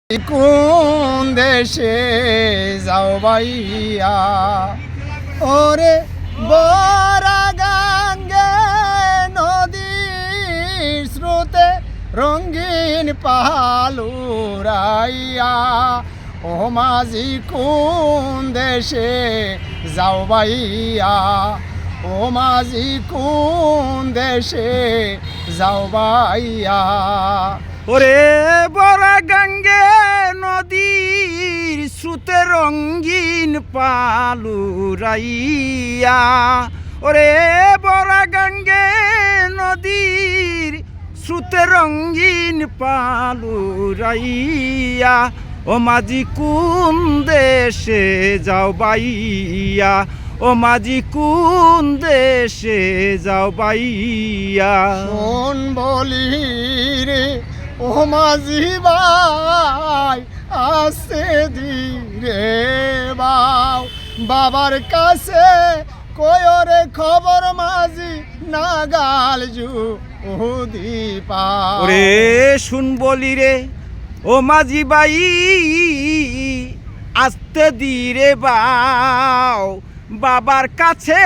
কোন দেশে যাও ভাইয়া ওরে বরা গাঙ্গে নদীর স্রোতে রঙিন পালুরাইয়া ও মাঝি কোন দেশে যাও ভাইয়া ও মাঝি কোন দেশে যাও ভাইয়া ওরে বরা গঙ্গে নদীর স্রোতে রঙিন পালুরাইয়া ওরে বরা গঙ্গে নদীর স্রোতে রঙিন পালুরাইয়া ও মাঝি কোন দেশে যাও বাইয়া ও মাঝি কোন দেশে যাও বাইয়া শোন বলি রে ও মাঝি ভাই আসতে ধীরে বাও বাবার কাছে কয়রে খবর মাঝি নাগাল জু দীপা ওরে শুন বলি রে ও মাঝি বাই আসতে ধীরে বাও বাবার কাছে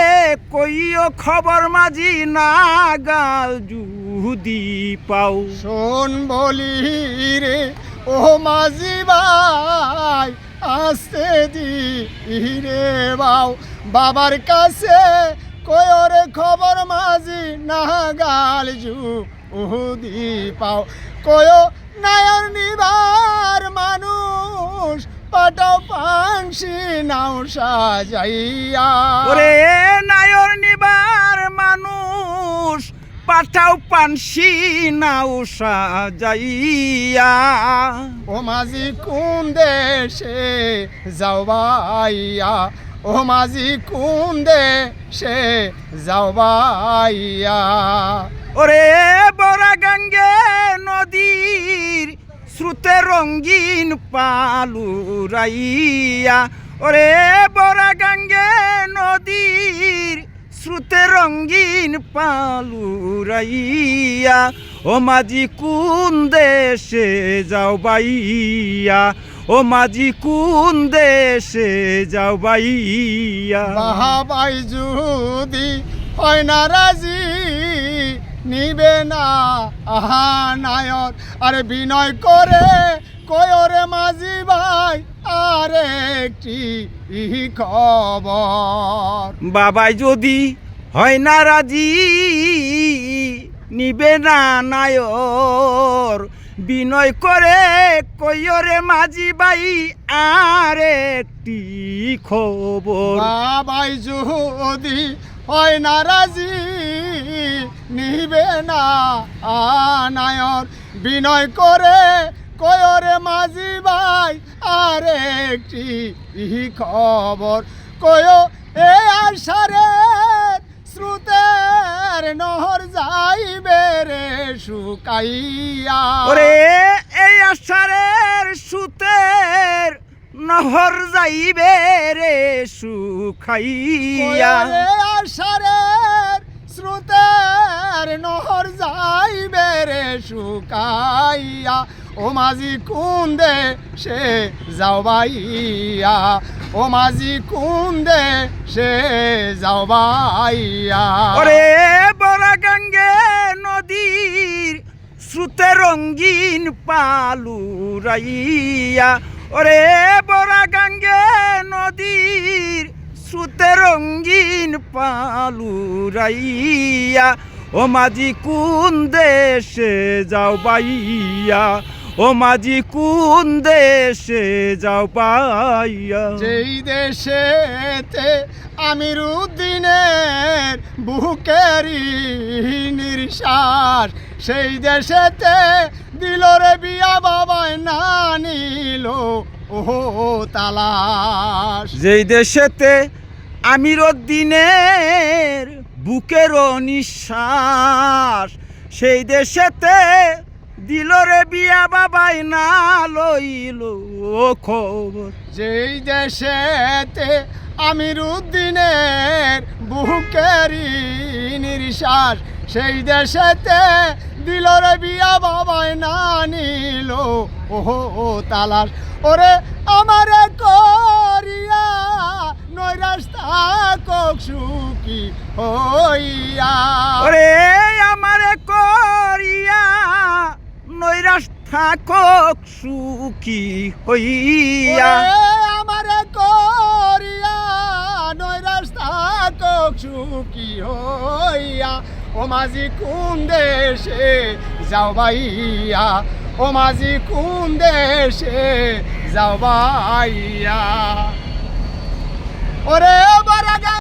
কইও খবর মাঝি নাগাল যদি পাও শোন বলি রে ও মাঝি ভাই আসতে ধীরে বাও বাবার কাছে কয়রে খবর মাঝি নাগাল যদি পাও কয় নায়র নিবার মানুষ পাটাও পাংশি নাও সাজাইয়া ওরে নায়র নিবার মানুষ পাঠাও পানসি নাও সাজাইয়া ও মাঝি কোন দেশে যাও ভাইয়া ও মাঝি কোন দেশে যাও ভাইয়া ওরে বরা গঙ্গে নদীর স্রোতে রঙিন পালুরাইয়া ওরে বরা গঙ্গে নদীর স্রোতে রঙিন পালুরাইয়া ও মাঝি কোন দেশে যাও বাইয়া ও মাঝি কোন দেশে যাও বাইয়া বাহাবাই যদি হয় না রাজি নিবে না আহা নায়র আরে বিনয় করে কয়রে মাঝি ভাই আর একটি খবর বাবাই যদি হয় না রাজি নিবে না নায়র বিনয় করে কইরে মাঝি বাই আর একটি খবর বাবাই যদি হয় না রাজি নিবে না নায়র বিনয় করে কয়রে মাঝি ভাই আর একটি খবর কয় এ আষাঢ়ে স্রোতের নহর যাইবে রে শুকাইয়া ওরে এই আষাঢ়ের সুতের নহর যাইবে রে শুকাইয়া আষাঢ়ের স্রোতের নহর যাইবে রে শুকাইয়া ও মাঝি কোন দেশে যাও বাইয়া ও মাঝি কোন দেশে যাও বাইয়া ওরে বরা গঙ্গে নদীর স্রোতে রঙিন পালুরাইয়া ওরে বরা গঙ্গে নদীর স্রোতে রঙিন পালুরাইয়া ও মাঝি কোন দেশে যাও বাইয়া ও মাঝি কোন দেশে যাও পাইয়া যেই দেশেতে আমির উদ্দিনের বুকেরি নিঃশ্বাস সেই দেশেতে দিল রে বিয়া বাবাই না নিল ও তালাশ যেই দেশেতে আমির উদ্দিনের বুকের নিঃশ্বাস সেই দেশেতে দিল রে বিয়া বাবাই না লইল খবর যেই দেশেতে আমির উদ্দিনের বুকেরি নিঃশ্বাস সেই দেশেতে দিল রে বিয়া বাবায় না নিল ও তালাশ ওরে আমারে করিয়া নয় রাস্তা কক সুখী হইয়া ওরে আমারে করিয়া নৈরাশ থাকক সুখী হইয়া আমারে করিয়া নয় রাস্তা কক সুখী হইয়া ও মাঝি কোন দেশে যাও বাইয়া ও মাঝি কোন দেশে যাও বাইয়া ওরে বড়